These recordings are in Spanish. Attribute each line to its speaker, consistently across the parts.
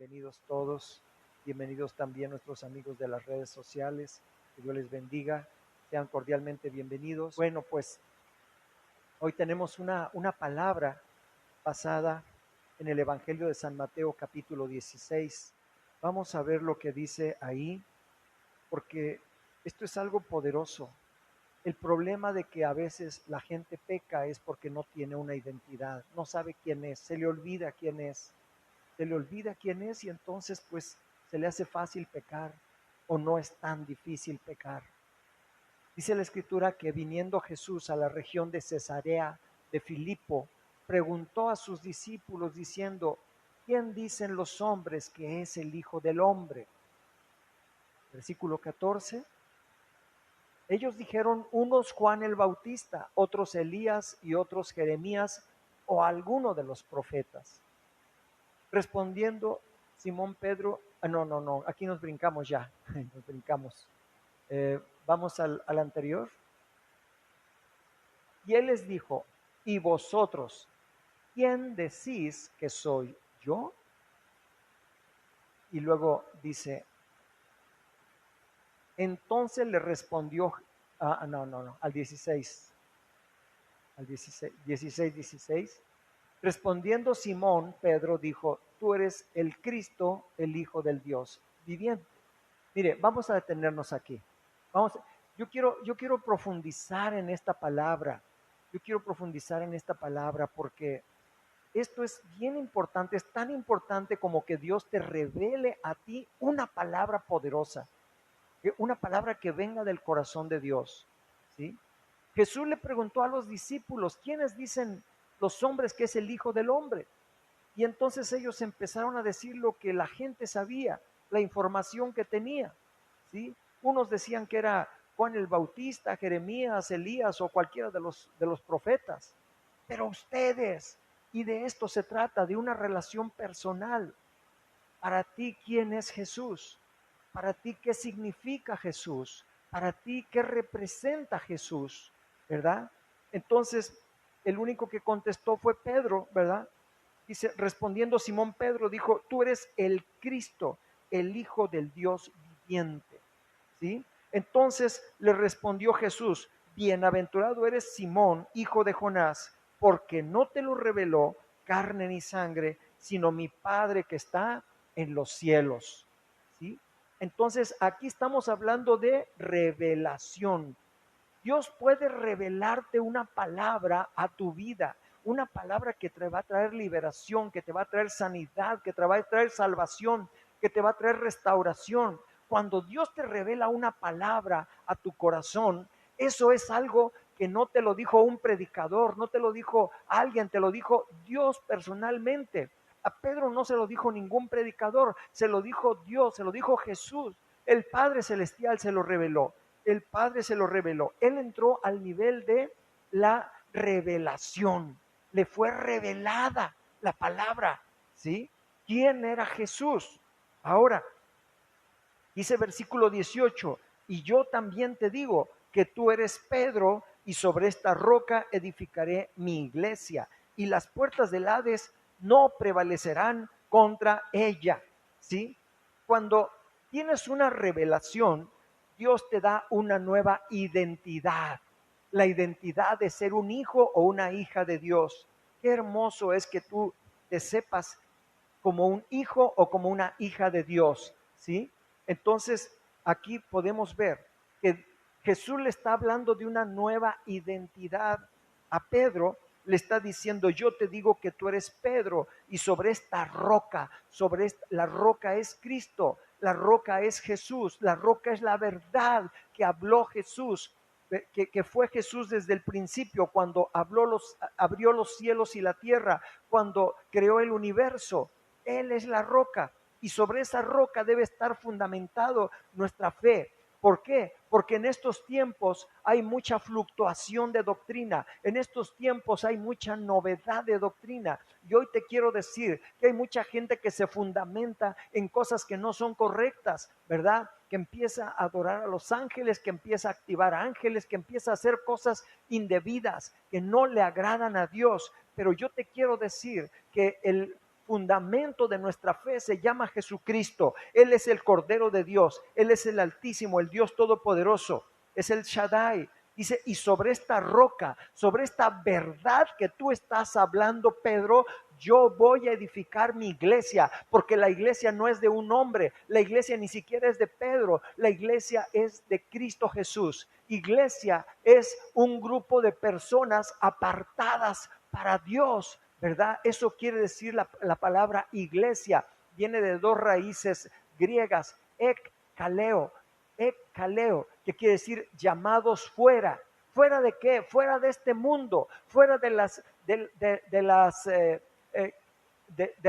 Speaker 1: bienvenidos todos, bienvenidos también nuestros amigos de las redes sociales, que Dios les bendiga, sean cordialmente bienvenidos. Bueno, pues hoy tenemos una palabra basada en el Evangelio de San Mateo capítulo 16. Vamos a ver lo que dice ahí, porque esto es algo poderoso. El problema de que a veces la gente peca es porque no tiene una identidad, no sabe quién es, se le olvida quién es, y entonces pues se le hace fácil pecar o no es tan difícil pecar. Dice la escritura que viniendo Jesús a la región de Cesarea de Filipo, preguntó a sus discípulos diciendo, ¿quién dicen los hombres que es el Hijo del Hombre? Versículo 14. Ellos dijeron, unos Juan el Bautista, otros Elías y otros Jeremías o alguno de los profetas. Respondiendo Simón Pedro, no, aquí nos brincamos ya, nos brincamos. Vamos al anterior. Y él les dijo, ¿y vosotros quién decís que soy yo? Y luego dice, entonces le respondió, al 16, al 16. Respondiendo Simón, Pedro dijo, tú eres el Cristo, el Hijo del Dios viviente. Mire, vamos a detenernos aquí. Yo quiero profundizar en esta palabra. Yo quiero profundizar en esta palabra porque esto es bien importante, es tan importante como que Dios te revele a ti una palabra poderosa, una palabra que venga del corazón de Dios, ¿sí? Jesús le preguntó a los discípulos, ¿quiénes dicen los hombres que es el Hijo del Hombre? Y entonces ellos empezaron a decir lo que la gente sabía, la información que tenía, ¿sí? Unos decían que era Juan el Bautista, Jeremías, Elías o cualquiera de los profetas. Pero ustedes, y de esto se trata, de una relación personal. Para ti, ¿quién es Jesús? Para ti, ¿qué significa Jesús? Para ti, ¿qué representa Jesús? ¿Verdad? Entonces, el único que contestó fue Pedro, ¿verdad? Dice, respondiendo Simón Pedro, dijo, tú eres el Cristo, el Hijo del Dios viviente. ¿Sí? Entonces le respondió Jesús, bienaventurado eres Simón, hijo de Jonás, porque no te lo reveló carne ni sangre, sino mi Padre que está en los cielos. ¿Sí? Entonces aquí estamos hablando de revelación. Dios puede revelarte una palabra a tu vida, una palabra que te va a traer liberación, que te va a traer sanidad, que te va a traer salvación, que te va a traer restauración. Cuando Dios te revela una palabra a tu corazón, eso es algo que no te lo dijo un predicador, no te lo dijo alguien, te lo dijo Dios personalmente. A Pedro no se lo dijo ningún predicador, se lo dijo Dios, se lo dijo Jesús. El Padre Celestial se lo reveló. El Padre se lo reveló. Él entró al nivel de la revelación. Le fue revelada la palabra, ¿sí? ¿Quién era Jesús? Ahora, dice versículo 18, y yo también te digo que tú eres Pedro y sobre esta roca edificaré mi iglesia y las puertas del Hades no prevalecerán contra ella, ¿sí? Cuando tienes una revelación, Dios te da una nueva identidad, la identidad de ser un hijo o una hija de Dios. Qué hermoso es que tú te sepas como un hijo o como una hija de Dios, ¿sí? Entonces, aquí podemos ver que Jesús le está hablando de una nueva identidad a Pedro, le está diciendo, yo te digo que tú eres Pedro y sobre esta roca, la roca es Cristo, la roca es Jesús, la roca es la verdad que habló Jesús, que fue Jesús desde el principio, cuando abrió los cielos y la tierra, cuando creó el universo. Él es la roca y sobre esa roca debe estar fundamentado nuestra fe. ¿Por qué? Porque en estos tiempos hay mucha fluctuación de doctrina, en estos tiempos hay mucha novedad de doctrina. Y hoy te quiero decir que hay mucha gente que se fundamenta en cosas que no son correctas, ¿verdad? Que empieza a adorar a los ángeles, que empieza a activar ángeles, que empieza a hacer cosas indebidas, que no le agradan a Dios. Pero yo te quiero decir que el fundamento de nuestra fe se llama Jesucristo. Él es el Cordero de Dios, Él es el Altísimo, el Dios Todopoderoso, es el Shaddai. Dice, y sobre esta roca, sobre esta verdad que tú estás hablando, Pedro, yo voy a edificar mi iglesia, porque la iglesia no es de un hombre, la iglesia ni siquiera es de Pedro, la iglesia es de Cristo Jesús. Iglesia es un grupo de personas apartadas para Dios, ¿verdad? Eso quiere decir la palabra iglesia, viene de dos raíces griegas, kaleo, kaleo, que quiere decir llamados fuera. ¿Fuera de qué? Fuera de este mundo, fuera de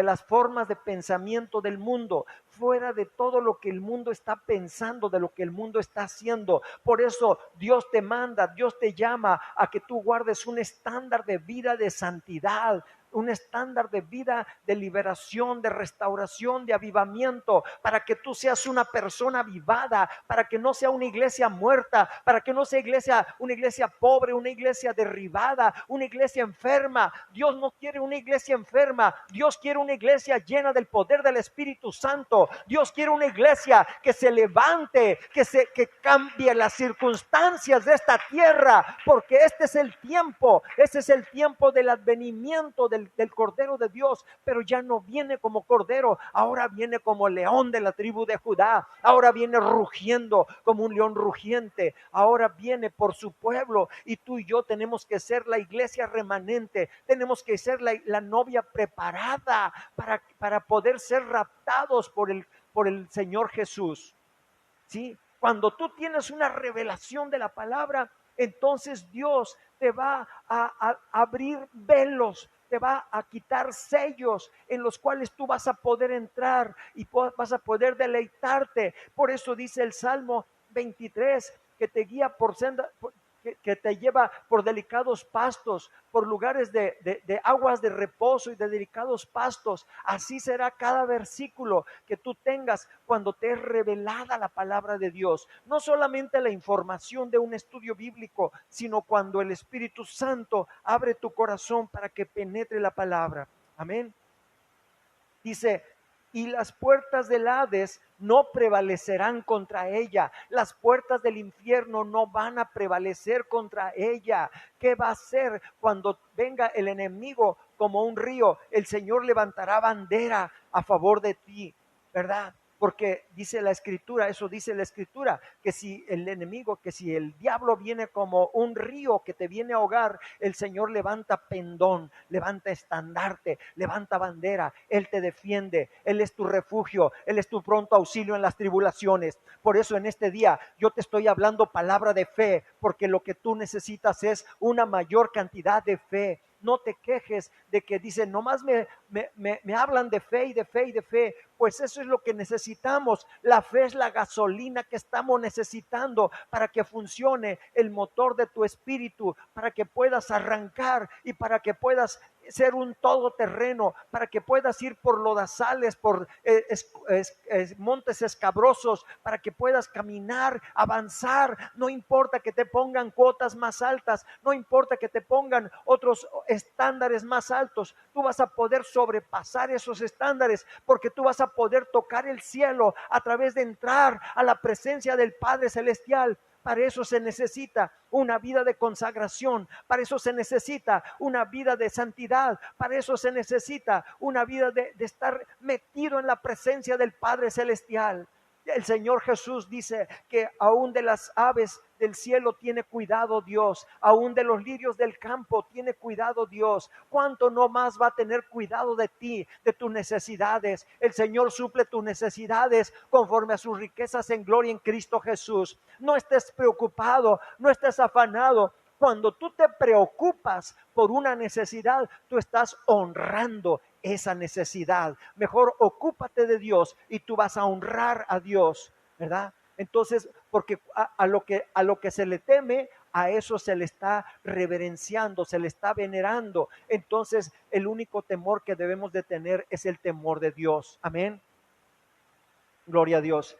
Speaker 1: las formas de pensamiento del mundo, fuera de todo lo que el mundo está pensando, de lo que el mundo está haciendo. Por eso Dios te manda, Dios te llama a que tú guardes un estándar de vida de santidad, un estándar de vida de liberación, de restauración, de avivamiento, para que tú seas una persona avivada, para que no sea una iglesia muerta, para que no sea una iglesia pobre, una iglesia derribada, una iglesia enferma. Dios no quiere una iglesia enferma, Dios quiere una iglesia llena del poder del Espíritu Santo. Dios quiere una iglesia que se levante, que cambie las circunstancias de esta tierra, porque este es el tiempo del advenimiento del Cordero de Dios, pero ya no viene como Cordero, ahora viene como león de la tribu de Judá, ahora viene rugiendo como un león rugiente, ahora viene por su pueblo, y tú y yo tenemos que ser la iglesia remanente, tenemos que ser la novia preparada para poder ser raptados por el Señor Jesús. ¿Sí? Cuando tú tienes una revelación de la palabra, entonces Dios te va a abrir velos, te va a quitar sellos en los cuales tú vas a poder entrar y vas a poder deleitarte. Por eso dice el Salmo 23, que te guía por senda, que te lleva por delicados pastos, por lugares de aguas de reposo y de delicados pastos. Así será cada versículo que tú tengas cuando te es revelada la palabra de Dios. No solamente la información de un estudio bíblico, sino cuando el Espíritu Santo abre tu corazón para que penetre la palabra. Amén. Dice, y las puertas del Hades no prevalecerán contra ella. Las puertas del infierno no van a prevalecer contra ella. ¿Qué va a hacer cuando venga el enemigo como un río? El Señor levantará bandera a favor de ti, ¿verdad? Porque dice la Escritura, eso dice la Escritura, que si el enemigo, que si el diablo viene como un río que te viene a ahogar, el Señor levanta pendón, levanta estandarte, levanta bandera. Él te defiende, Él es tu refugio, Él es tu pronto auxilio en las tribulaciones. Por eso en este día yo te estoy hablando palabra de fe, porque lo que tú necesitas es una mayor cantidad de fe. No te quejes de que dicen, nomás me hablan de fe y de fe y de fe. Pues eso es lo que necesitamos. La fe es la gasolina que estamos necesitando para que funcione el motor de tu espíritu, para que puedas arrancar y para que puedas ser un todoterreno, para que puedas ir por lodazales, por montes escabrosos, para que puedas caminar, avanzar. No importa que te pongan cuotas más altas, no importa que te pongan otros estándares más altos, tú vas a poder sobrepasar esos estándares, porque tú vas a poder tocar el cielo a través de entrar a la presencia del Padre Celestial. Para eso se necesita una vida de consagración, para eso se necesita una vida de santidad, para eso se necesita una vida de estar metido en la presencia del Padre Celestial. El Señor Jesús dice que aún de las aves del cielo tiene cuidado Dios, aún de los lirios del campo tiene cuidado Dios. ¿Cuánto no más va a tener cuidado de ti, de tus necesidades? El Señor suple tus necesidades conforme a sus riquezas en gloria en Cristo Jesús. No estés preocupado, no estés afanado. Cuando tú te preocupas por una necesidad, tú estás honrando esa necesidad. Mejor ocúpate de Dios y tú vas a honrar a Dios, ¿verdad? Entonces, porque a lo que se le teme, a eso se le está reverenciando, se le está venerando. Entonces, el único temor que debemos de tener es el temor de Dios. Amén. Gloria a Dios.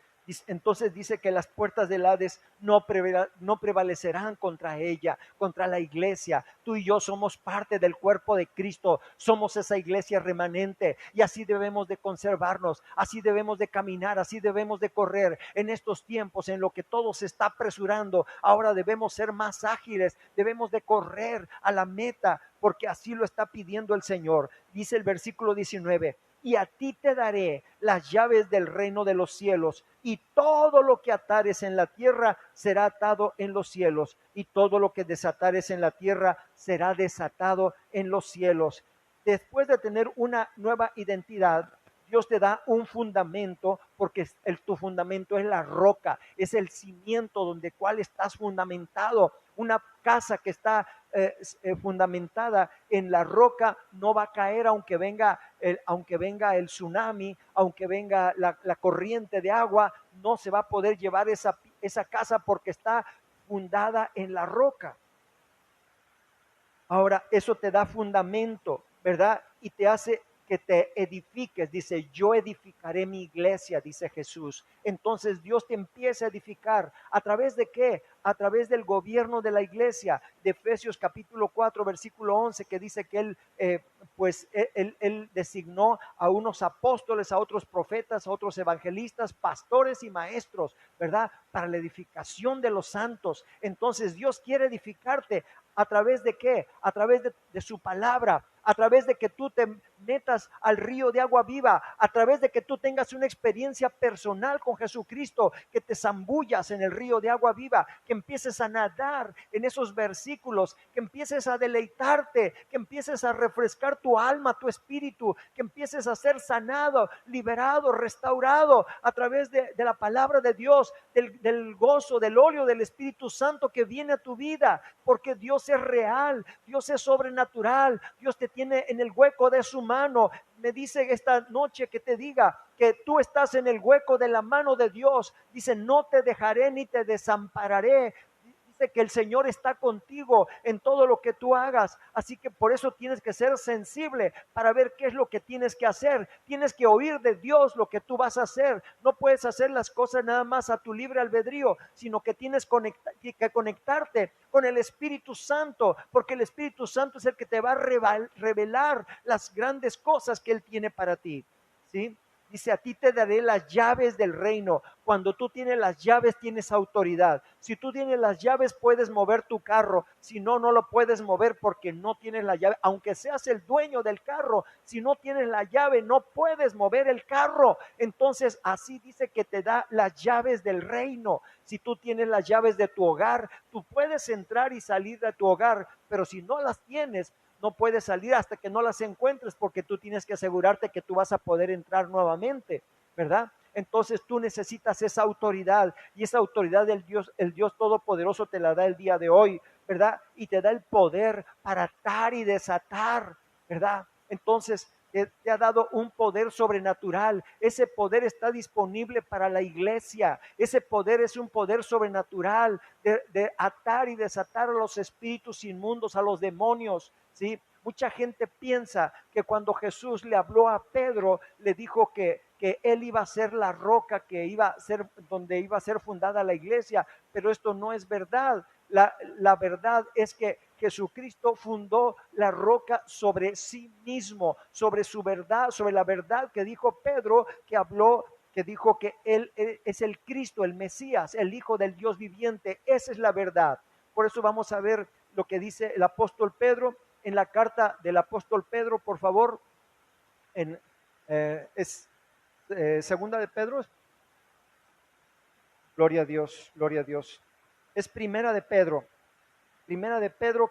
Speaker 1: Entonces dice que las puertas del Hades no prevalecerán contra ella, contra la iglesia. Tú y yo somos parte del cuerpo de Cristo, somos esa iglesia remanente y así debemos de conservarnos, así debemos de caminar, así debemos de correr en estos tiempos en lo que todo se está apresurando. Ahora debemos ser más ágiles, debemos de correr a la meta porque así lo está pidiendo el Señor. Dice el versículo 19: y a ti te daré las llaves del reino de los cielos, y todo lo que atares en la tierra será atado en los cielos, y todo lo que desatares en la tierra será desatado en los cielos. Después de tener una nueva identidad, Dios te da un fundamento, porque tu fundamento es la roca, es el cimiento donde cual estás fundamentado. Una casa que está fundamentada en la roca no va a caer aunque venga el tsunami, aunque venga la corriente de agua, no se va a poder llevar esa casa porque está fundada en la roca. Ahora, eso te da fundamento, ¿verdad? Y te hace que te edifiques. Dice, yo edificaré mi iglesia, dice Jesús. Entonces Dios te empieza a edificar. ¿A través de qué? A través del gobierno de la iglesia. De Efesios capítulo 4, versículo 11, que dice que Él designó a unos apóstoles, a otros profetas, a otros evangelistas, pastores y maestros, ¿verdad? Para la edificación de los santos. Entonces Dios quiere edificarte. ¿A través de qué? A través de su palabra, a través de que tú te metas al río de agua viva, a través de que tú tengas una experiencia personal con Jesucristo, que te zambullas en el río de agua viva, que empieces a nadar en esos versículos, que empieces a deleitarte, que empieces a refrescar tu alma, tu espíritu, que empieces a ser sanado, liberado, restaurado a través de la palabra de Dios, del gozo, del óleo del Espíritu Santo que viene a tu vida, porque Dios es real, Dios es sobrenatural, Dios te tiene en el hueco de su mano. Me dice esta noche que te diga que tú estás en el hueco de la mano de Dios. Dice, no te dejaré ni te desampararé. Que el Señor está contigo en todo lo que tú hagas, así que por eso tienes que ser sensible para ver qué es lo que tienes que hacer. Tienes que oír de Dios lo que tú vas a hacer. No puedes hacer las cosas nada más a tu libre albedrío, sino que tienes que conectarte con el Espíritu Santo, porque el Espíritu Santo es el que te va a revelar las grandes cosas que Él tiene para ti, ¿sí? Dice, a ti te daré las llaves del reino. Cuando tú tienes las llaves, tienes autoridad. Si tú tienes las llaves, puedes mover tu carro. Si no, no lo puedes mover porque no tienes la llave. Aunque seas el dueño del carro, si no tienes la llave, no puedes mover el carro. Entonces, así dice que te da las llaves del reino. Si tú tienes las llaves de tu hogar, tú puedes entrar y salir de tu hogar. Pero si no las tienes, no puedes salir hasta que no las encuentres, porque tú tienes que asegurarte que tú vas a poder entrar nuevamente, ¿verdad? Entonces tú necesitas esa autoridad, y esa autoridad del Dios, el Dios Todopoderoso te la da el día de hoy, ¿verdad? Y te da el poder para atar y desatar, ¿verdad? Entonces te ha dado un poder sobrenatural. Ese poder está disponible para la iglesia. Ese poder es un poder sobrenatural de atar y desatar a los espíritus inmundos, a los demonios, ¿sí? Mucha gente piensa que cuando Jesús le habló a Pedro, le dijo que él iba a ser la roca, que iba a ser donde iba a ser fundada la iglesia, pero esto no es verdad. La verdad es que Jesucristo fundó la roca sobre sí mismo, sobre su verdad, sobre la verdad que dijo Pedro, que habló, que dijo que él es el Cristo, el Mesías, el Hijo del Dios viviente. Esa es la verdad. Por eso vamos a ver lo que dice el apóstol Pedro en la carta del apóstol Pedro, por favor. Segunda de Pedro. Gloria a Dios, gloria a Dios. Es Primera de Pedro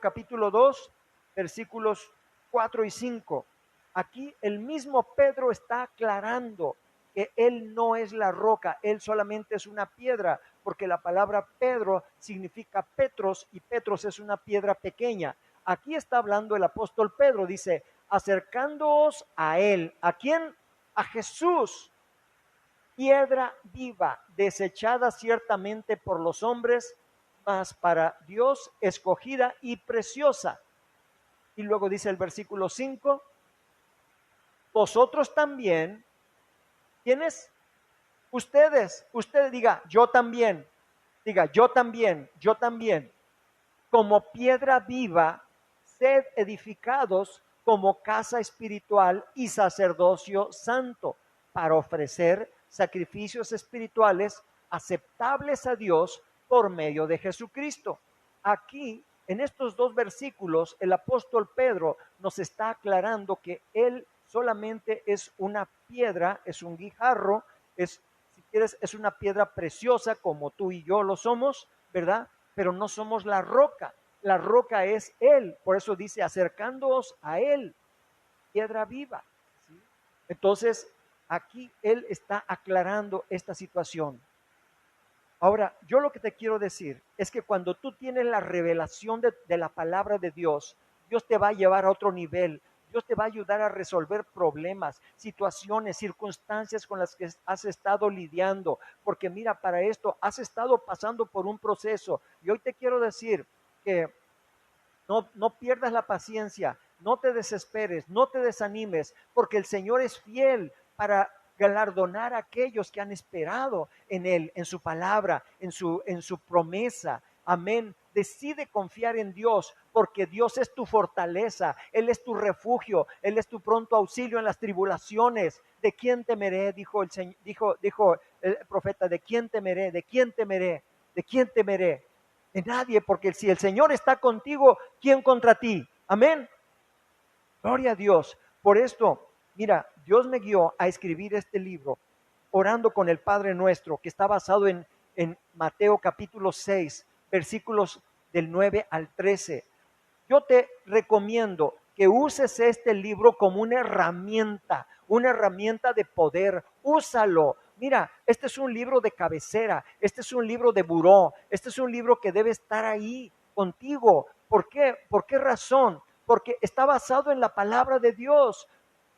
Speaker 1: capítulo 2, versículos 4 y 5. Aquí el mismo Pedro está aclarando que él no es la roca, él solamente es una piedra, porque la palabra Pedro significa Petros, y Petros es una piedra pequeña. Aquí está hablando el apóstol Pedro, dice, acercándoos a él. ¿A quién? A Jesús, piedra viva, desechada ciertamente por los hombres, mas para Dios escogida y preciosa. Y luego dice el versículo 5, vosotros también, ¿quiénes? Ustedes diga, yo también, como piedra viva, sed edificados como casa espiritual y sacerdocio santo, para ofrecer sacrificios espirituales aceptables a Dios por medio de Jesucristo. Aquí, en estos dos versículos, el apóstol Pedro nos está aclarando que él solamente es una piedra, es un guijarro, si quieres, es una piedra preciosa como tú y yo lo somos, ¿verdad? Pero no somos la roca es Él, por eso dice acercándoos a Él, piedra viva, ¿sí? Entonces, aquí Él está aclarando esta situación. Ahora, yo lo que te quiero decir es que cuando tú tienes la revelación de la palabra de Dios, Dios te va a llevar a otro nivel. Dios te va a ayudar a resolver problemas, situaciones, circunstancias con las que has estado lidiando. Porque mira, para esto has estado pasando por un proceso. Y hoy te quiero decir que no pierdas la paciencia, no te desesperes, no te desanimes, porque el Señor es fiel para galardonar a aquellos que han esperado en Él, en su palabra, en su promesa. Amén. Decide confiar en Dios, porque Dios es tu fortaleza, Él es tu refugio, Él es tu pronto auxilio en las tribulaciones. ¿De quién temeré? Dijo el Señor, dijo el profeta, ¿de quién temeré? ¿De quién temeré? ¿De quién temeré? De nadie, porque si el Señor está contigo, ¿quién contra ti? Amén. Gloria a Dios. Por esto, mira, Dios me guió a escribir este libro, orando con el Padre Nuestro, que está basado en Mateo capítulo 6, versículos del 9 al 13. Yo te recomiendo que uses este libro como una herramienta de poder. Úsalo. Mira, este es un libro de cabecera, este es un libro de buró, este es un libro que debe estar ahí contigo. ¿Por qué? ¿Por qué razón? Porque está basado en la palabra de Dios.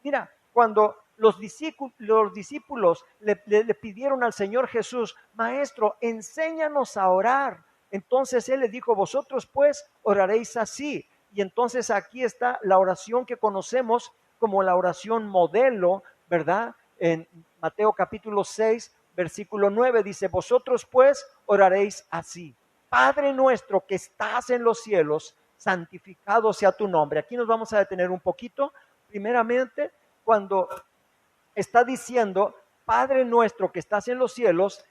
Speaker 1: Mira, cuando los discípulos le pidieron al Señor Jesús, Maestro, enséñanos a orar. Entonces Él les dijo, vosotros pues oraréis así. Y entonces aquí está la oración que conocemos como la oración modelo, ¿verdad? En Mateo capítulo 6, versículo 9 dice, vosotros pues oraréis así. Padre nuestro que estás en los cielos, santificado sea tu nombre. Aquí nos vamos a detener un poquito. Primeramente, cuando está diciendo, Padre nuestro que estás en los cielos,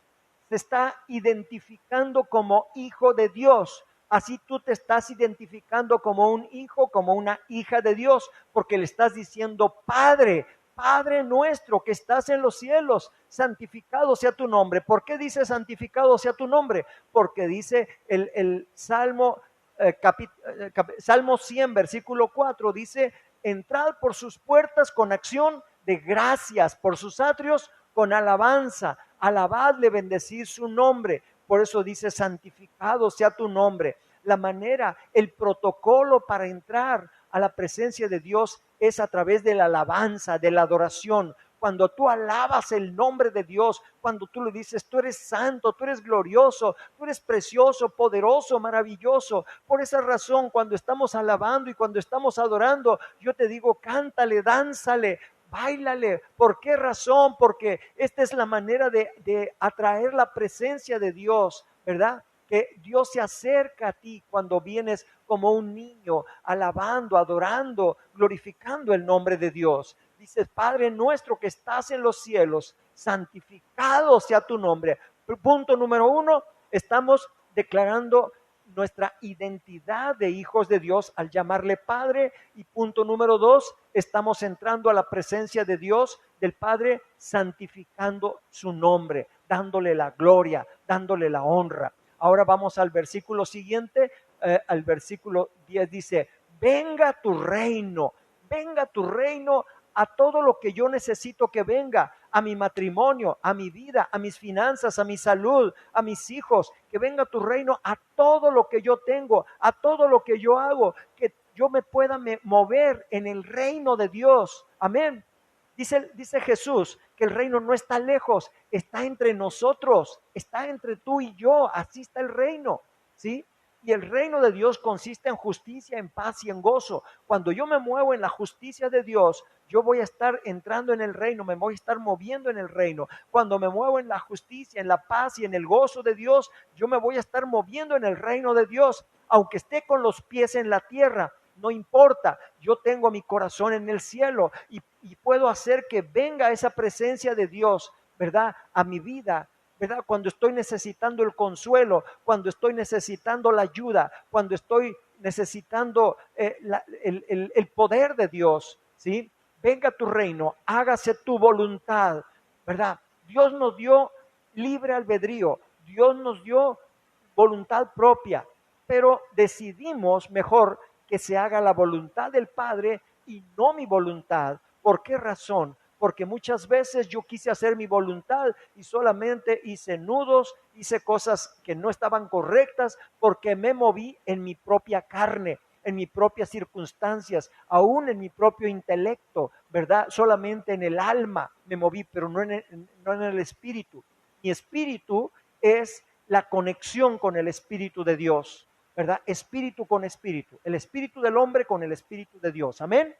Speaker 1: se está identificando como hijo de Dios. Así tú te estás identificando como un hijo, como una hija de Dios, porque le estás diciendo, Padre, Padre nuestro que estás en los cielos, santificado sea tu nombre. ¿Por qué dice santificado sea tu nombre? Porque dice el Salmo, Salmo 100, versículo 4, dice, entrad por sus puertas con acción de gracias, por sus atrios con alabanza, alabadle, bendecid su nombre. Por eso dice, santificado sea tu nombre. La manera, el protocolo para entrar a la presencia de Dios es a través de la alabanza, de la adoración. Cuando tú alabas el nombre de Dios, cuando tú le dices, tú eres santo, tú eres glorioso, tú eres precioso, poderoso, maravilloso. Por esa razón, cuando estamos alabando y cuando estamos adorando, yo te digo, cántale, dánzale, báilale. ¿Por qué razón? Porque esta es la manera de atraer la presencia de Dios, ¿verdad? Que Dios se acerca a ti cuando vienes como un niño, alabando, adorando, glorificando el nombre de Dios. Dices, Padre nuestro que estás en los cielos, santificado sea tu nombre. Punto número 1, estamos declarando nuestra identidad de hijos de Dios al llamarle Padre. Y punto número 2, estamos entrando a la presencia de Dios, del Padre, santificando su nombre, dándole la gloria, dándole la honra. Ahora vamos al versículo siguiente, al versículo 10 dice, venga tu reino a todo lo que yo necesito que venga, a mi matrimonio, a mi vida, a mis finanzas, a mi salud, a mis hijos, que venga tu reino a todo lo que yo tengo, a todo lo que yo hago, que yo me pueda mover en el reino de Dios. Amén. Dice Jesús que el reino no está lejos, está entre nosotros, está entre tú y yo, así está el reino, ¿sí? Y el reino de Dios consiste en justicia, en paz y en gozo. Cuando yo me muevo en la justicia de Dios, yo voy a estar entrando en el reino, me voy a estar moviendo en el reino. Cuando me muevo en la justicia, en la paz y en el gozo de Dios, yo me voy a estar moviendo en el reino de Dios. Aunque esté con los pies en la tierra, no importa, yo tengo mi corazón en el cielo y puedo hacer que venga esa presencia de Dios, ¿verdad? A mi vida, ¿verdad? Cuando estoy necesitando el consuelo, cuando estoy necesitando la ayuda, cuando estoy necesitando el poder de Dios, ¿sí? Venga tu reino, hágase tu voluntad, ¿verdad? Dios nos dio libre albedrío, Dios nos dio voluntad propia, pero decidimos mejor que se haga la voluntad del Padre y no mi voluntad. ¿Por qué razón? Porque muchas veces yo quise hacer mi voluntad y solamente hice nudos, hice cosas que no estaban correctas porque me moví en mi propia carne, en mis propias circunstancias, aún en mi propio intelecto, ¿verdad? Solamente en el alma me moví, pero no en el espíritu. Mi espíritu es la conexión con el Espíritu de Dios, ¿verdad? Espíritu con espíritu, el espíritu del hombre con el espíritu de Dios, amén.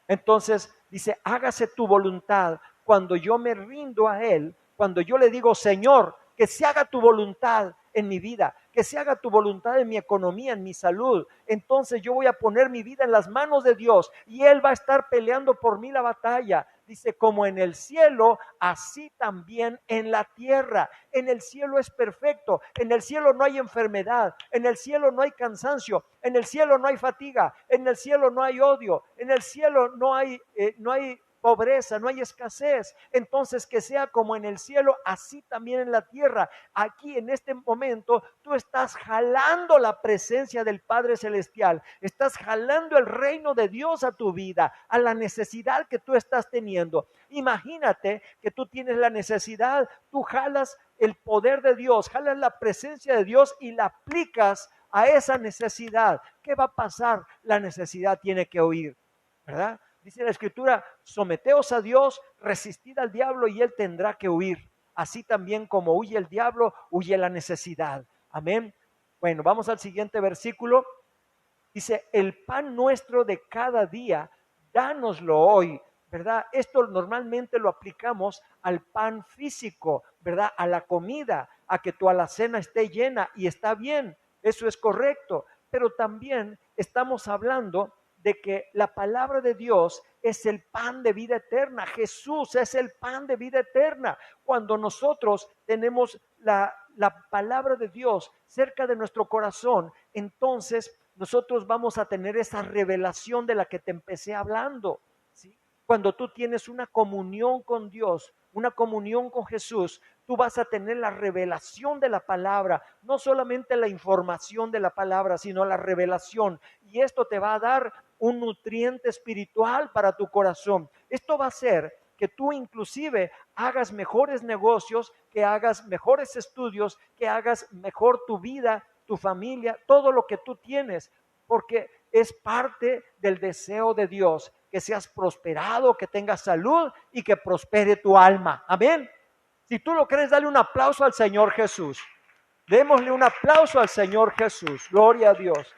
Speaker 1: Entonces dice, hágase tu voluntad. Cuando yo me rindo a Él, cuando yo le digo, Señor, que se haga tu voluntad en mi vida, que se haga tu voluntad en mi economía, en mi salud, entonces yo voy a poner mi vida en las manos de Dios y Él va a estar peleando por mí la batalla. Dice, como en el cielo, así también en la tierra. En el cielo es perfecto, en el cielo no hay enfermedad, en el cielo no hay cansancio, en el cielo no hay fatiga, en el cielo no hay odio, en el cielo no hay pobreza, no hay escasez. Entonces que sea como en el cielo, así también en la tierra. Aquí en este momento tú estás jalando la presencia del Padre Celestial, estás jalando el reino de Dios a tu vida, a la necesidad que tú estás teniendo. Imagínate que tú tienes la necesidad, tú jalas el poder de Dios, jalas la presencia de Dios y la aplicas a esa necesidad. ¿Qué va a pasar? La necesidad tiene que huir, ¿verdad? Dice la Escritura, someteos a Dios, resistid al diablo y él tendrá que huir. Así también como huye el diablo, huye la necesidad. Amén. Bueno, vamos al siguiente versículo. Dice, el pan nuestro de cada día, dánoslo hoy, ¿verdad? Esto normalmente lo aplicamos al pan físico, ¿verdad? A la comida, a que tu alacena esté llena y está bien, eso es correcto. Pero también estamos hablando de que la palabra de Dios es el pan de vida eterna. Jesús es el pan de vida eterna. Cuando nosotros tenemos la palabra de Dios cerca de nuestro corazón, entonces nosotros vamos a tener esa revelación de la que te empecé hablando, ¿sí? Cuando tú tienes una comunión con Dios, una comunión con Jesús, tú vas a tener la revelación de la palabra, no solamente la información de la palabra, sino la revelación. Y esto te va a dar un nutriente espiritual para tu corazón. Esto va a hacer que tú inclusive hagas mejores negocios, que hagas mejores estudios, que hagas mejor tu vida, tu familia, todo lo que tú tienes, porque es parte del deseo de Dios, que seas prosperado, que tengas salud y que prospere tu alma. Amén. Si tú lo crees, dale un aplauso al Señor Jesús. Démosle un aplauso al Señor Jesús. Gloria a Dios.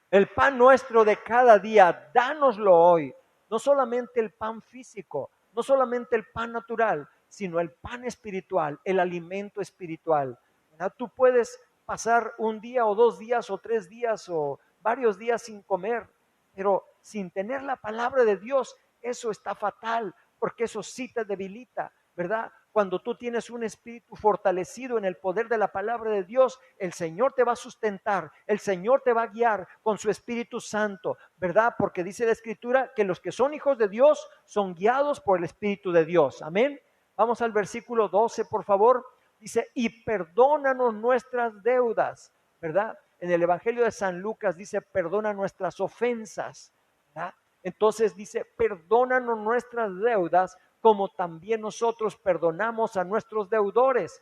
Speaker 1: El pan nuestro de cada día, dánoslo hoy. No solamente el pan físico, no solamente el pan natural, sino el pan espiritual, el alimento espiritual. ¿Verdad? Tú puedes pasar un día o 2 días o 3 días o varios días sin comer, pero sin tener la palabra de Dios, eso está fatal, porque eso sí te debilita, ¿verdad? Cuando tú tienes un espíritu fortalecido en el poder de la palabra de Dios, el Señor te va a sustentar, el Señor te va a guiar con su Espíritu Santo, ¿verdad? Porque dice la Escritura que los que son hijos de Dios son guiados por el Espíritu de Dios. Amén. Vamos al versículo 12, por favor. Dice, y perdónanos nuestras deudas, ¿verdad? En el Evangelio de San Lucas dice, perdona nuestras ofensas, ¿verdad? Entonces dice, perdónanos nuestras deudas como también nosotros perdonamos a nuestros deudores.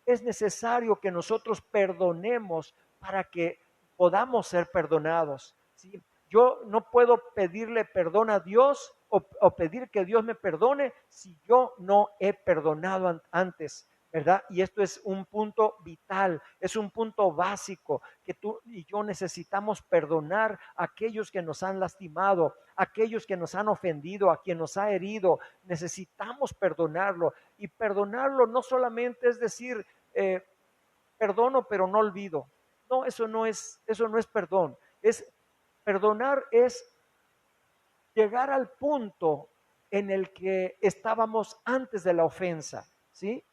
Speaker 1: Es necesario que nosotros perdonemos para que podamos ser perdonados, ¿sí? Yo no puedo pedirle perdón a Dios o pedir que Dios me perdone si yo no he perdonado antes, ¿verdad? Y esto es un punto vital, es un punto básico que tú y yo necesitamos perdonar a aquellos que nos han lastimado, a aquellos que nos han ofendido, a quien nos ha herido. Necesitamos perdonarlo. Y perdonarlo no solamente es decir, perdono pero no olvido. No, eso no es perdón. Perdonar es llegar al punto en el que estábamos antes de la ofensa, ¿sí?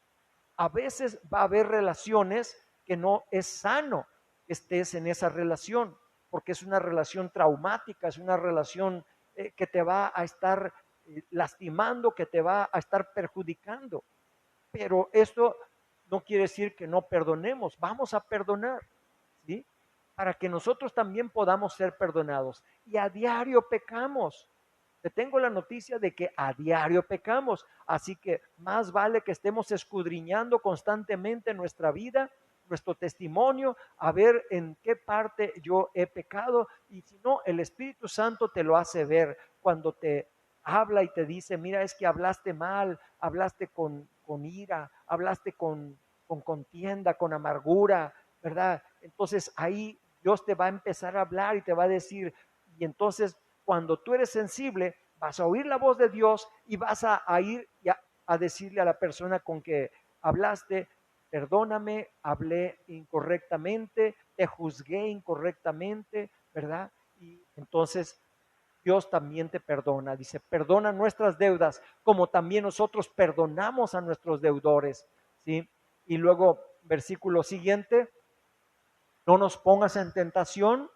Speaker 1: A veces va a haber relaciones que no es sano que estés en esa relación, porque es una relación traumática, es una relación que te va a estar lastimando, que te va a estar perjudicando. Pero esto no quiere decir que no perdonemos, vamos a perdonar, ¿sí? Para que nosotros también podamos ser perdonados. Y a diario pecamos. Te tengo la noticia de que a diario pecamos, así que más vale que estemos escudriñando constantemente nuestra vida, nuestro testimonio, a ver en qué parte yo he pecado, y si no, el Espíritu Santo te lo hace ver cuando te habla y te dice, mira, es que hablaste mal, hablaste con ira, hablaste con contienda, con amargura, ¿verdad? Entonces ahí Dios te va a empezar a hablar y te va a decir, y entonces cuando tú eres sensible, vas a oír la voz de Dios y vas a ir a decirle a la persona con que hablaste, perdóname, hablé incorrectamente, te juzgué incorrectamente, ¿verdad? Y entonces Dios también te perdona. Dice, perdona nuestras deudas como también nosotros perdonamos a nuestros deudores, ¿sí? Y luego, versículo siguiente, no nos pongas en tentación,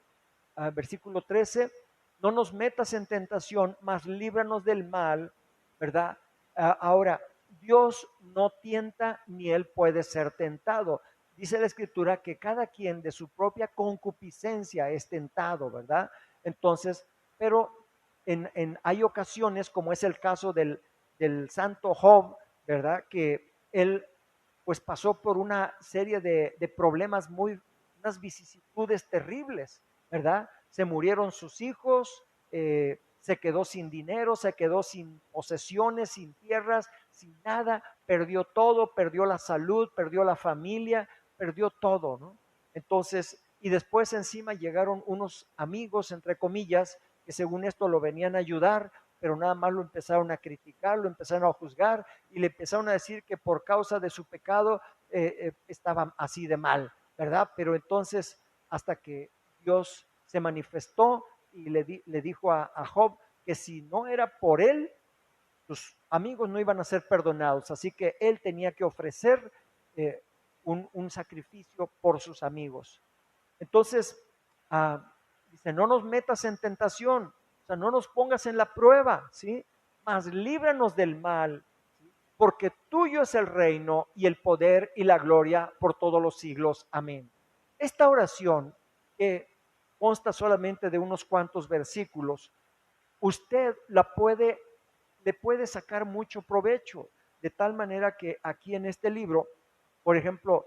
Speaker 1: versículo 13, no nos metas en tentación, mas líbranos del mal, ¿verdad? Ahora, Dios no tienta ni él puede ser tentado. Dice la escritura que cada quien de su propia concupiscencia es tentado, ¿verdad? Entonces, pero hay ocasiones, como es el caso del santo Job, ¿verdad? Que él pues pasó por una serie de problemas unas vicisitudes terribles, ¿verdad? Se murieron sus hijos, se quedó sin dinero, se quedó sin posesiones, sin tierras, sin nada, perdió todo, perdió la salud, perdió la familia, perdió todo, ¿no? Entonces, y después encima llegaron unos amigos, entre comillas, que según esto lo venían a ayudar, pero nada más lo empezaron a criticar, lo empezaron a juzgar y le empezaron a decir que por causa de su pecado estaba así de mal, ¿verdad? Pero entonces, hasta que Dios se manifestó y le dijo a Job que si no era por él, sus amigos no iban a ser perdonados, así que él tenía que ofrecer un sacrificio por sus amigos. Entonces, dice, no nos metas en tentación, o sea, no nos pongas en la prueba, ¿sí? Mas líbranos del mal, ¿sí? Porque tuyo es el reino y el poder y la gloria por todos los siglos. Amén. Esta oración, que consta solamente de unos cuantos versículos, usted le puede sacar mucho provecho, de tal manera que aquí en este libro, por ejemplo,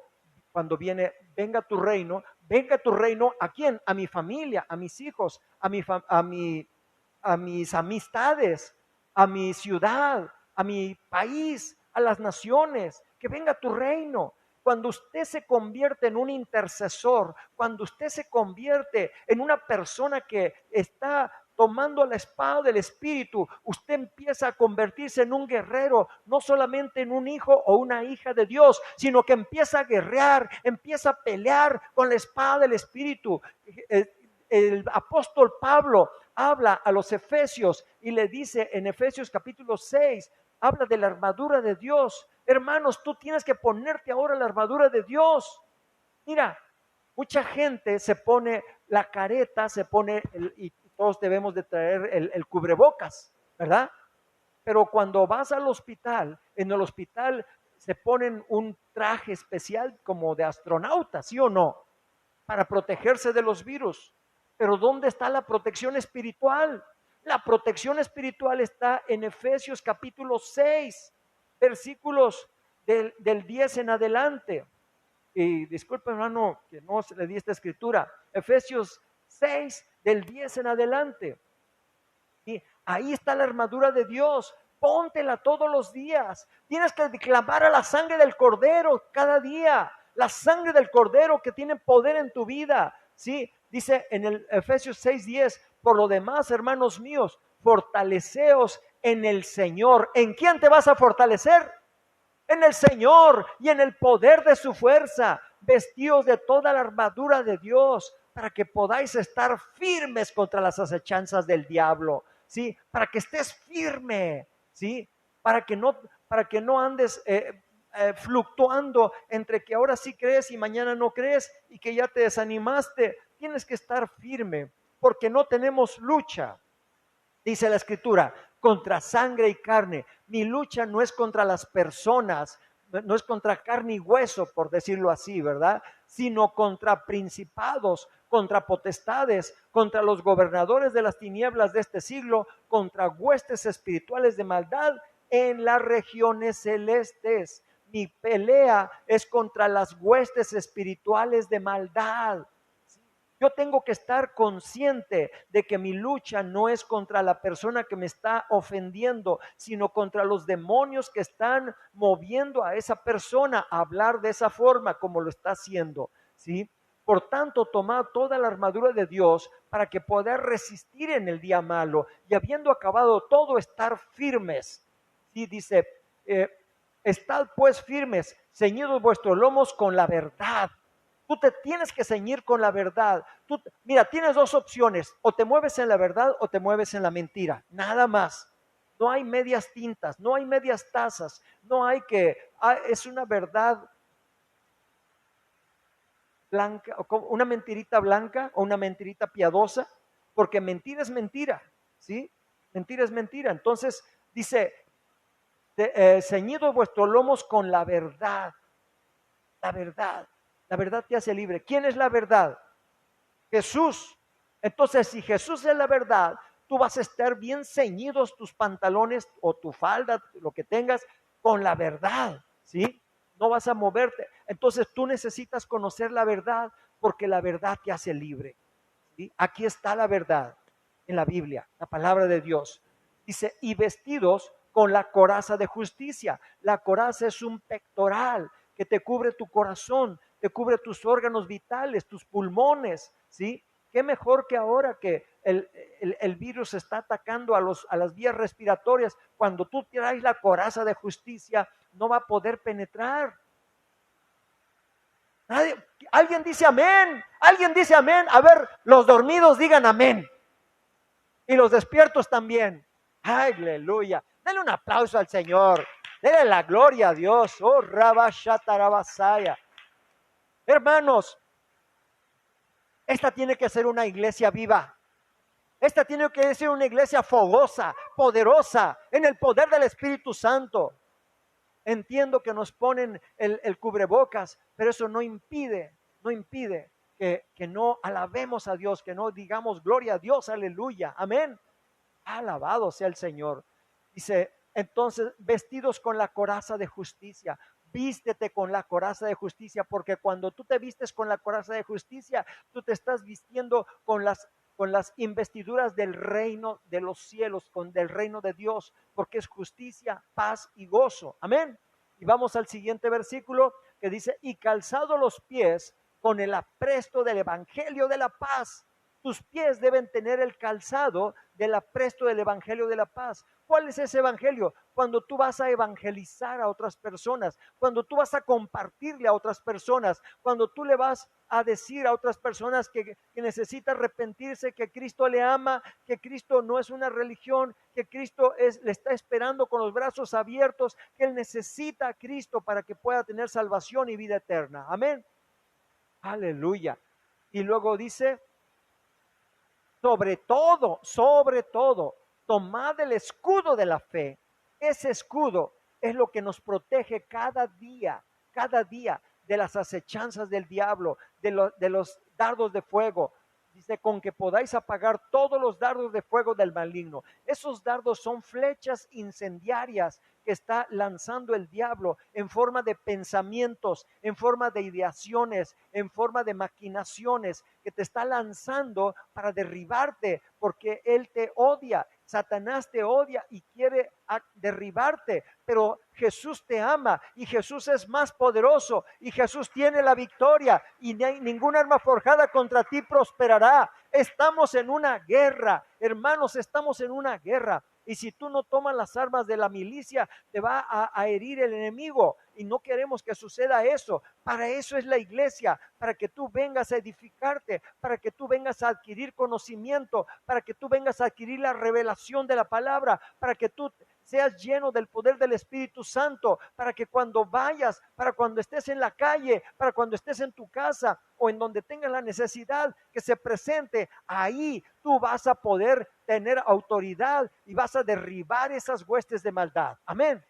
Speaker 1: cuando viene, venga tu reino, ¿a quién? A mi familia, a mis hijos, a mis amistades, a mi ciudad, a mi país, a las naciones, que venga tu reino. Cuando usted se convierte en un intercesor, cuando usted se convierte en una persona que está tomando la espada del Espíritu, usted empieza a convertirse en un guerrero, no solamente en un hijo o una hija de Dios, sino que empieza a guerrear, empieza a pelear con la espada del Espíritu. El apóstol Pablo habla a los efesios y le dice en Efesios capítulo 6, habla de la armadura de Dios. Hermanos, tú tienes que ponerte ahora la armadura de Dios. Mira, mucha gente se pone la careta, y todos debemos de traer el cubrebocas, ¿verdad? Pero cuando vas al hospital, en el hospital se ponen un traje especial como de astronauta, ¿sí o no? Para protegerse de los virus. Pero ¿dónde está la protección espiritual? La protección espiritual está en Efesios capítulo 6, versículos del 10 en adelante. Y disculpe hermano que no se le di esta escritura, Efesios 6 del 10 en adelante. Y ahí está la armadura de Dios póntela todos los días. Tienes que clamar a la sangre del Cordero cada día. La sangre del Cordero que tiene poder en tu vida. ¿Sí? Dice en el Efesios 6:10, por lo demás, hermanos míos, fortaleceos en el Señor. ¿En quién te vas a fortalecer? En el Señor y en el poder de su fuerza, vestidos de toda la armadura de Dios, para que podáis estar firmes contra las acechanzas del diablo, ¿sí? Para que estés firme, ¿sí? Para que no andes fluctuando entre que ahora sí crees y mañana no crees y que ya te desanimaste. Tienes que estar firme, porque no tenemos lucha. Dice la Escritura, contra sangre y carne. Mi lucha no es contra las personas, no es contra carne y hueso, por decirlo así, ¿verdad? Sino contra principados, contra potestades, contra los gobernadores de las tinieblas de este siglo, contra huestes espirituales de maldad en las regiones celestes. Mi pelea es contra las huestes espirituales de maldad. Yo tengo que estar consciente de que mi lucha no es contra la persona que me está ofendiendo, sino contra los demonios que están moviendo a esa persona a hablar de esa forma como lo está haciendo, ¿sí? Por tanto, tomad toda la armadura de Dios para que podáis resistir en el día malo y habiendo acabado todo, estar firmes. Sí, dice, estad pues firmes, ceñidos vuestros lomos con la verdad. Tú te tienes que ceñir con la verdad. Mira, tienes dos opciones, o te mueves en la verdad o te mueves en la mentira, nada más. No hay medias tintas, no hay medias tazas, no hay es una verdad blanca, una mentirita blanca o una mentirita piadosa, porque mentira es mentira, ¿sí? Mentira es mentira. Entonces dice, ceñidos vuestros lomos con la verdad, la verdad. La verdad te hace libre. ¿Quién es la verdad? Jesús. Entonces, si Jesús es la verdad, tú vas a estar bien ceñidos tus pantalones o tu falda, lo que tengas, con la verdad, ¿sí? No vas a moverte. Entonces, tú necesitas conocer la verdad porque la verdad te hace libre, ¿sí? Aquí está la verdad en la Biblia, la palabra de Dios. Dice, y vestidos con la coraza de justicia. La coraza es un pectoral que te cubre tu corazón, te cubre tus órganos vitales, tus pulmones, ¿sí? Qué mejor que ahora que el virus está atacando a las vías respiratorias. Cuando tú traes la coraza de justicia, no va a poder penetrar. Alguien dice amén, alguien dice amén. A ver, los dormidos digan amén. Y los despiertos también. Aleluya. Dale un aplauso al Señor. Dale la gloria a Dios. Oh, Rabashatarabasaya. Hermanos, esta tiene que ser una iglesia viva. Esta tiene que ser una iglesia fogosa, poderosa, en el poder del Espíritu Santo. Entiendo que nos ponen el cubrebocas, pero eso no impide que no alabemos a Dios, que no digamos gloria a Dios, aleluya, amén. Alabado sea el Señor. Dice, entonces, vestidos con la coraza de justicia. Vístete con la coraza de justicia, porque cuando tú te vistes con la coraza de justicia, tú te estás vistiendo con las investiduras del reino de los cielos, del reino de Dios, porque es justicia, paz y gozo. Amén. Y vamos al siguiente versículo que dice, y calzado los pies con el apresto del evangelio de la paz. Tus pies deben tener el calzado del apresto del evangelio de la paz. ¿Cuál es ese evangelio? Cuando tú vas a evangelizar a otras personas, cuando tú vas a compartirle a otras personas, cuando tú le vas a decir a otras personas que necesita arrepentirse, que Cristo le ama, que Cristo no es una religión, que Cristo le está esperando con los brazos abiertos, que él necesita a Cristo para que pueda tener salvación y vida eterna. Amén. Aleluya. Y luego dice, sobre todo, tomad el escudo de la fe. Ese escudo es lo que nos protege cada día de las acechanzas del diablo, de los dardos de fuego. Dice, con que podáis apagar todos los dardos de fuego del maligno. Esos dardos son flechas incendiarias que está lanzando el diablo en forma de pensamientos, en forma de ideaciones, en forma de maquinaciones, que te está lanzando para derribarte, porque él te odia. Satanás te odia y quiere derribarte, pero Jesús te ama y Jesús es más poderoso y Jesús tiene la victoria y ninguna arma forjada contra ti prosperará. Estamos en una guerra, hermanos, estamos en una guerra. Y si tú no tomas las armas de la milicia, te va a herir el enemigo. Y no queremos que suceda eso. Para eso es la iglesia, para que tú vengas a edificarte, para que tú vengas a adquirir conocimiento, para que tú vengas a adquirir la revelación de la palabra, para que tú seas lleno del poder del Espíritu Santo, para que cuando vayas, para cuando estés en la calle, para cuando estés en tu casa o en donde tengas la necesidad que se presente, ahí tú vas a poder tener autoridad y vas a derribar esas huestes de maldad. Amén.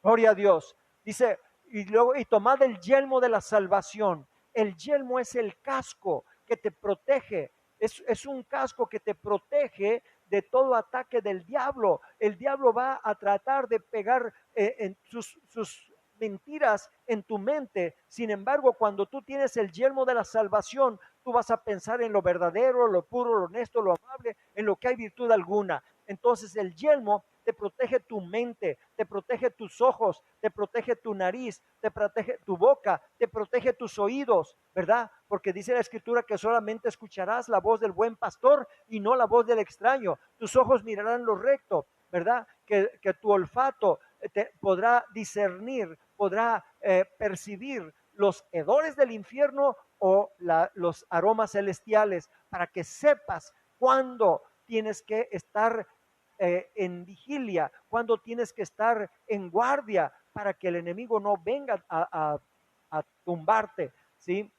Speaker 1: Gloria a Dios. Dice, y luego, y tomad el yelmo de la salvación. El yelmo es el casco que te protege. Es un casco que te protege de todo ataque del diablo. El diablo va a tratar de pegar en sus mentiras en tu mente. Sin embargo, cuando tú tienes el yelmo de la salvación, tú vas a pensar en lo verdadero, lo puro, lo honesto, lo amable, en lo que hay virtud alguna. Entonces el yelmo te protege tu mente, te protege tus ojos, te protege tu nariz, te protege tu boca, te protege tus oídos, ¿verdad? Porque dice la Escritura que solamente escucharás la voz del buen pastor y no la voz del extraño. Tus ojos mirarán lo recto, ¿verdad? Que tu olfato te podrá discernir, podrá percibir los hedores del infierno o los aromas celestiales, para que sepas cuándo tienes que estar en vigilia, cuando tienes que estar en guardia para que el enemigo no venga a tumbarte, ¿sí?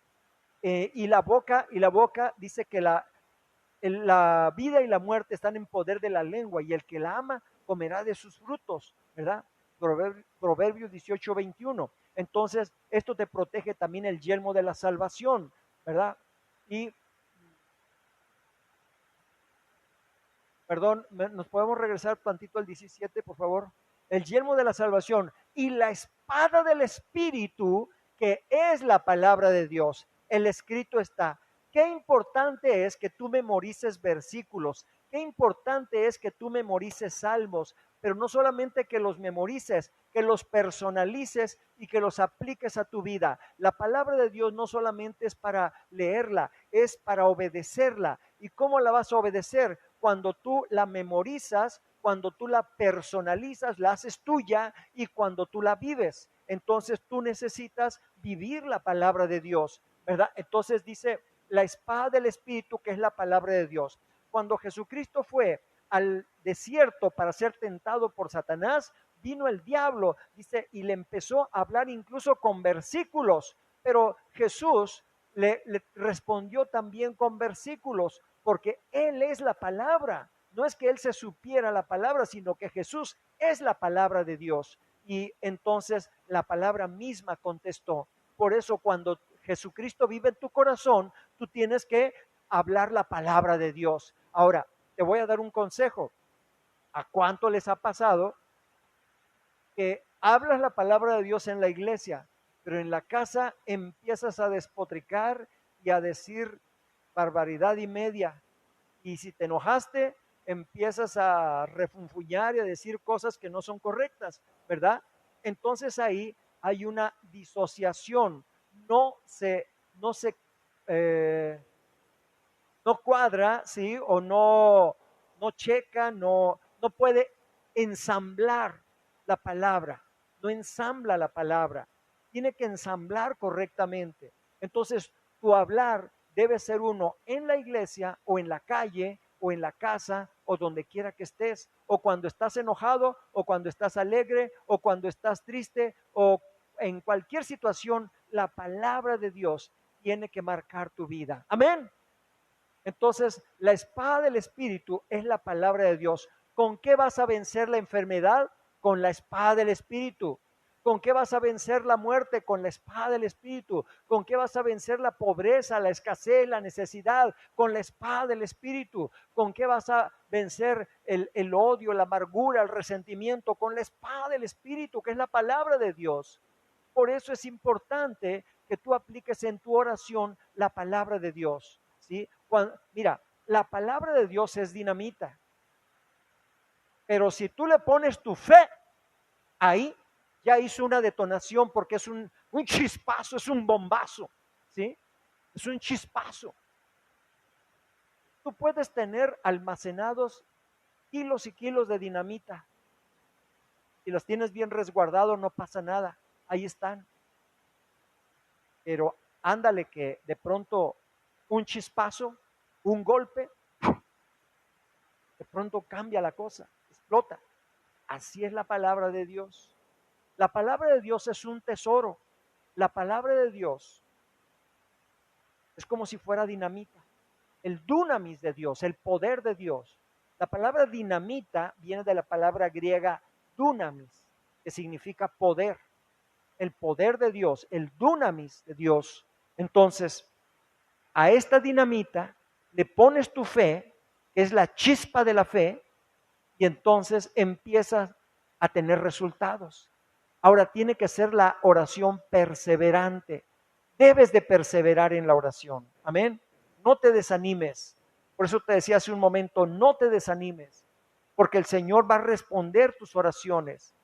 Speaker 1: Y la boca dice que la vida y la muerte están en poder de la lengua y el que la ama comerá de sus frutos, ¿verdad? Proverbios 18:21. Entonces, esto te protege también el yelmo de la salvación, ¿verdad? Y perdón, ¿nos podemos regresar tantito al 17, por favor? El yelmo de la salvación y la espada del Espíritu, que es la palabra de Dios. El escrito está. Qué importante es que tú memorices versículos, qué importante es que tú memorices salmos, pero no solamente que los memorices, que los personalices y que los apliques a tu vida. La palabra de Dios no solamente es para leerla, es para obedecerla. ¿Y cómo la vas a obedecer? Cuando tú la memorizas, cuando tú la personalizas, la haces tuya y cuando tú la vives. Entonces tú necesitas vivir la palabra de Dios, ¿verdad? Entonces dice la espada del Espíritu, que es la palabra de Dios. Cuando Jesucristo fue al desierto para ser tentado por Satanás, vino el diablo, dice, y le empezó a hablar incluso con versículos, pero Jesús le respondió también con versículos, porque Él es la palabra. No es que Él se supiera la palabra, sino que Jesús es la palabra de Dios. Y entonces la palabra misma contestó. Por eso cuando Jesucristo vive en tu corazón, tú tienes que hablar la palabra de Dios. Ahora, te voy a dar un consejo. ¿A cuánto les ha pasado que hablas la palabra de Dios en la iglesia, pero en la casa empiezas a despotricar y a decir barbaridad y media? Y si te enojaste, empiezas a refunfuñar y a decir cosas que no son correctas, ¿verdad? Entonces ahí hay una disociación, no se eh, no cuadra, ¿sí? O no checa, no puede ensamblar la palabra, no ensambla la palabra, tiene que ensamblar correctamente. Entonces, tu hablar debe ser uno en la iglesia o en la calle o en la casa o donde quiera que estés, o cuando estás enojado o cuando estás alegre o cuando estás triste o en cualquier situación, la palabra de Dios tiene que marcar tu vida. Amén. Entonces, la espada del Espíritu es la palabra de Dios. ¿Con qué vas a vencer la enfermedad? Con la espada del Espíritu. ¿Con qué vas a vencer la muerte? Con la espada del Espíritu. ¿Con qué vas a vencer la pobreza, la escasez, la necesidad? Con la espada del Espíritu. ¿Con qué vas a vencer el odio, la amargura, el resentimiento? Con la espada del Espíritu, que es la palabra de Dios. Por eso es importante que tú apliques en tu oración la palabra de Dios, ¿sí? Mira, la palabra de Dios es dinamita. Pero si tú le pones tu fe, ahí ya hizo una detonación porque es un chispazo, es un bombazo, ¿sí? Es un chispazo. Tú puedes tener almacenados kilos y kilos de dinamita. Si los tienes bien resguardados, no pasa nada. Ahí están. Pero ándale que de pronto un chispazo, un golpe, de pronto cambia la cosa, explota. Así es la palabra de Dios. La palabra de Dios es un tesoro. La palabra de Dios es como si fuera dinamita. El dunamis de Dios, el poder de Dios. La palabra dinamita viene de la palabra griega dunamis, que significa poder. El poder de Dios, el dunamis de Dios. Entonces, a esta dinamita le pones tu fe, que es la chispa de la fe, y entonces empiezas a tener resultados. Ahora tiene que ser la oración perseverante. Debes de perseverar en la oración. Amén. No te desanimes. Por eso te decía hace un momento, no te desanimes, porque el Señor va a responder tus oraciones.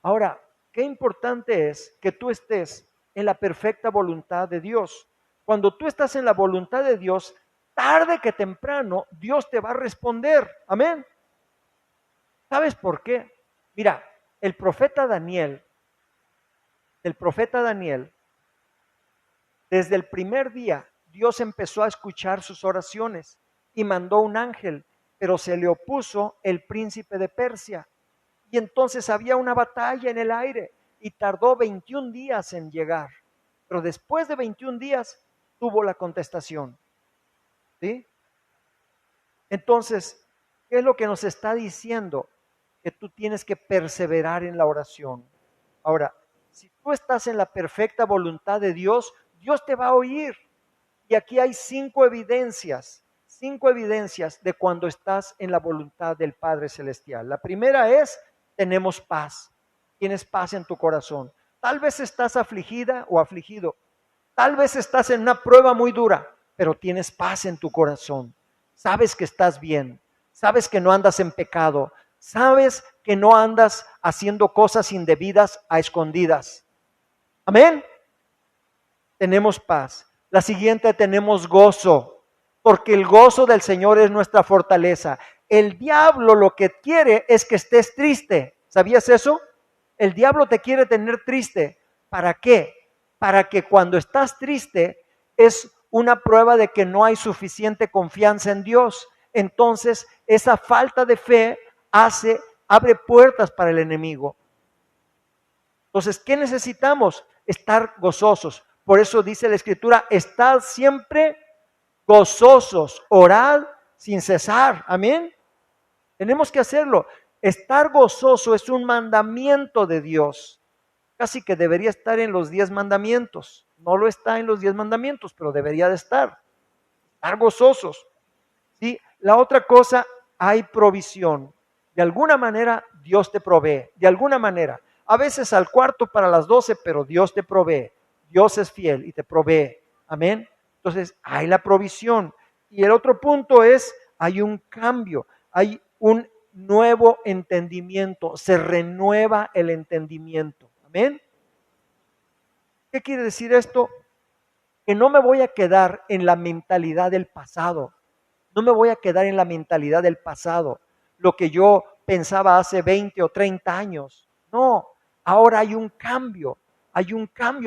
Speaker 1: Ahora, qué importante es que tú estés en la perfecta voluntad de Dios. Cuando tú estás en la voluntad de Dios, tarde que temprano, Dios te va a responder. Amén. ¿Sabes por qué? Mira, el profeta Daniel, desde el primer día, Dios empezó a escuchar sus oraciones y mandó un ángel, pero se le opuso el príncipe de Persia. Y entonces había una batalla en el aire y tardó 21 días en llegar. Pero después de 21 días tuvo la contestación. ¿Sí? Entonces, ¿qué es lo que nos está diciendo? Que tú tienes que perseverar en la oración. Ahora, si tú estás en la perfecta voluntad de Dios, Dios te va a oír. Y aquí hay 5 evidencias de cuando estás en la voluntad del Padre Celestial. La primera es, tenemos paz. Tienes paz en tu corazón. Tal vez estás afligida o afligido. Tal vez estás en una prueba muy dura, pero tienes paz en tu corazón. Sabes que estás bien. Sabes que no andas en pecado. Sabes que no andas haciendo cosas indebidas a escondidas. Amén. Tenemos paz. La siguiente, tenemos gozo, porque el gozo del Señor es nuestra fortaleza. El diablo lo que quiere es que estés triste. ¿Sabías eso? El diablo te quiere tener triste. ¿Para qué? Para que cuando estás triste es una prueba de que no hay suficiente confianza en Dios. Entonces, esa falta de fe abre puertas para el enemigo. Entonces, ¿qué necesitamos? Estar gozosos. Por eso dice la Escritura, estad siempre gozosos, orad sin cesar. Amén. Tenemos que hacerlo. Estar gozoso es un mandamiento de Dios. Casi que debería estar en los 10 mandamientos. No lo está en los 10 mandamientos, pero debería de estar. Estar gozosos. ¿Sí? La otra cosa, hay provisión. De alguna manera Dios te provee. De alguna manera. A veces al cuarto para las 12, pero Dios te provee. Dios es fiel y te provee. Amén. Entonces hay la provisión. Y el otro punto es, hay un cambio, hay un nuevo entendimiento, se renueva el entendimiento. Amén. ¿Qué quiere decir esto? Que no me voy a quedar en la mentalidad del pasado. No me voy a quedar en la mentalidad del pasado, lo que yo pensaba hace 20 o 30 años. No, ahora hay un cambio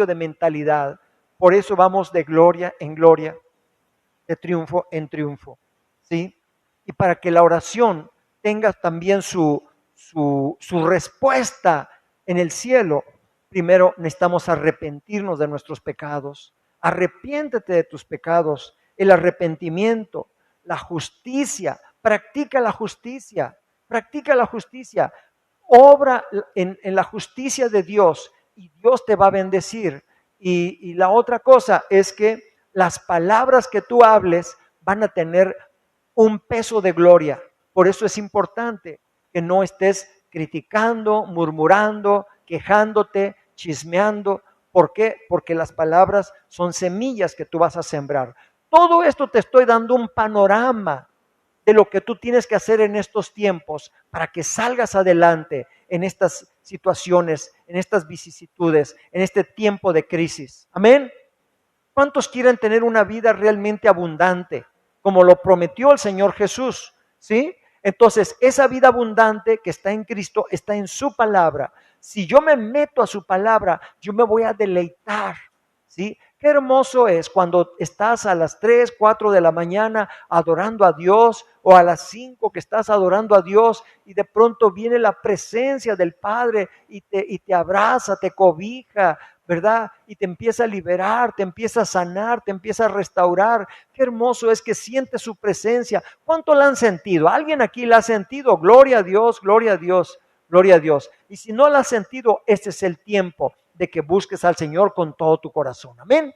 Speaker 1: de mentalidad. Por eso vamos de gloria en gloria, de triunfo en triunfo. ¿Sí? Y para que la oración tenga también su respuesta en el cielo, primero necesitamos arrepentirnos de nuestros pecados. Arrepiéntete de tus pecados. El arrepentimiento, la justicia, practica la justicia, obra en la justicia de Dios y Dios te va a bendecir. Y la otra cosa es que las palabras que tú hables van a tener un peso de gloria. Por eso es importante que no estés criticando, murmurando, quejándote, chismeando. ¿Por qué? Porque las palabras son semillas que tú vas a sembrar. Todo esto te estoy dando un panorama de lo que tú tienes que hacer en estos tiempos para que salgas adelante en estas situaciones, en estas vicisitudes, en este tiempo de crisis. Amén. ¿Cuántos quieren tener una vida realmente abundante, como lo prometió el Señor Jesús? ¿Sí? Entonces, esa vida abundante que está en Cristo está en su palabra. Si yo me meto a su palabra, yo me voy a deleitar. ¿Sí? Qué hermoso es cuando estás a las 3, 4 de la mañana adorando a Dios, o a las 5 que estás adorando a Dios y de pronto viene la presencia del Padre y te abraza, te cobija, ¿verdad? Y te empieza a liberar, te empieza a sanar, te empieza a restaurar. Qué hermoso es que sientes su presencia. ¿Cuánto la han sentido? ¿Alguien aquí la ha sentido? Gloria a Dios, gloria a Dios, gloria a Dios. Y si no la has sentido, este es el tiempo de que busques al Señor con todo tu corazón. Amén.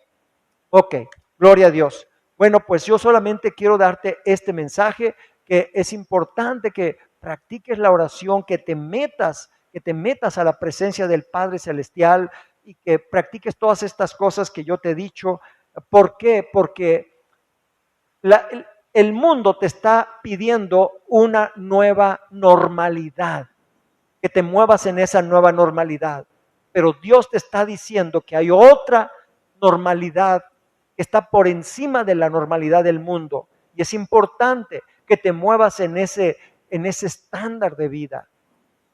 Speaker 1: Ok, gloria a Dios. Bueno, pues yo solamente quiero darte este mensaje, que es importante que practiques la oración, que te metas a la presencia del Padre Celestial y que practiques todas estas cosas que yo te he dicho. ¿Por qué? Porque el mundo te está pidiendo una nueva normalidad, que te muevas en esa nueva normalidad. Pero Dios te está diciendo que hay otra normalidad que está por encima de la normalidad del mundo. Y es importante que te muevas en ese estándar de vida,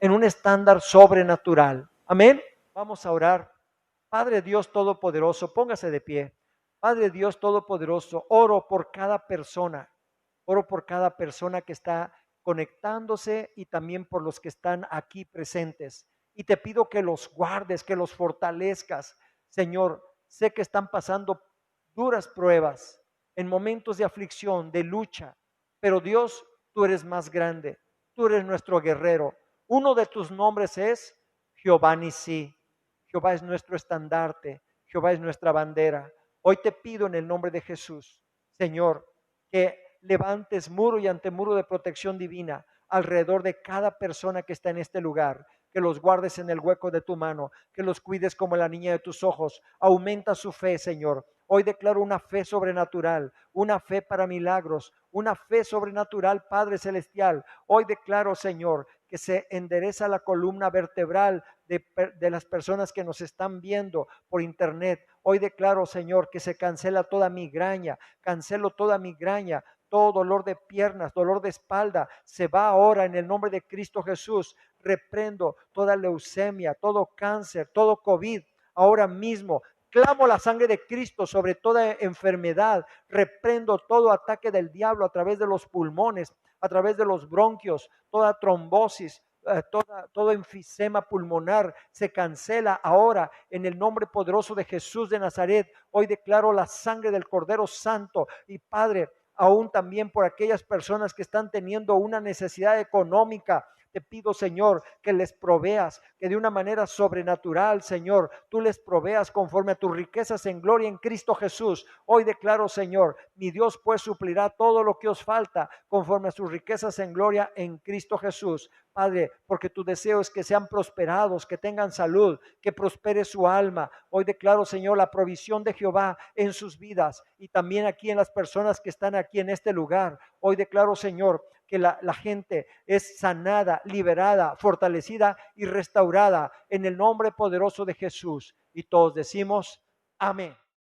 Speaker 1: en un estándar sobrenatural. Amén. Vamos a orar. Padre Dios Todopoderoso, póngase de pie. Padre Dios Todopoderoso, oro por cada persona que está conectándose y también por los que están aquí presentes. Y te pido que los guardes, que los fortalezcas. Señor, sé que están pasando duras pruebas, en momentos de aflicción, de lucha, pero Dios, tú eres más grande, tú eres nuestro guerrero. Uno de tus nombres es Jehová Nisí. Jehová es nuestro estandarte, Jehová es nuestra bandera. Hoy te pido en el nombre de Jesús, Señor, que levantes muro y antemuro de protección divina alrededor de cada persona que está en este lugar, que los guardes en el hueco de tu mano, que los cuides como la niña de tus ojos. Aumenta su fe, Señor. Hoy declaro una fe sobrenatural, una fe para milagros, una fe sobrenatural, Padre Celestial. Hoy declaro, Señor, que se endereza la columna vertebral de las personas que nos están viendo por internet. Hoy declaro, Señor, que se cancela toda migraña, cancelo toda migraña, todo dolor de piernas, dolor de espalda, se va ahora en el nombre de Cristo Jesús. Reprendo toda leucemia, todo cáncer, todo COVID, ahora mismo. Clamo la sangre de Cristo sobre toda enfermedad. Reprendo todo ataque del diablo a través de los pulmones, a través de los bronquios, toda trombosis, todo enfisema pulmonar se cancela ahora en el nombre poderoso de Jesús de Nazaret. Hoy declaro la sangre del Cordero Santo. Y Padre, aún también por aquellas personas que están teniendo una necesidad económica, te pido, Señor, que les proveas, que de una manera sobrenatural, Señor, tú les proveas conforme a tus riquezas en gloria en Cristo Jesús. Hoy declaro, Señor, mi Dios pues suplirá todo lo que os falta conforme a sus riquezas en gloria en Cristo Jesús. Padre, porque tu deseo es que sean prosperados, que tengan salud, que prospere su alma. Hoy declaro, Señor, la provisión de Jehová en sus vidas y también aquí en las personas que están aquí en este lugar. Hoy declaro, Señor, que la gente es sanada, liberada, fortalecida y restaurada en el nombre poderoso de Jesús. Y todos decimos, amén.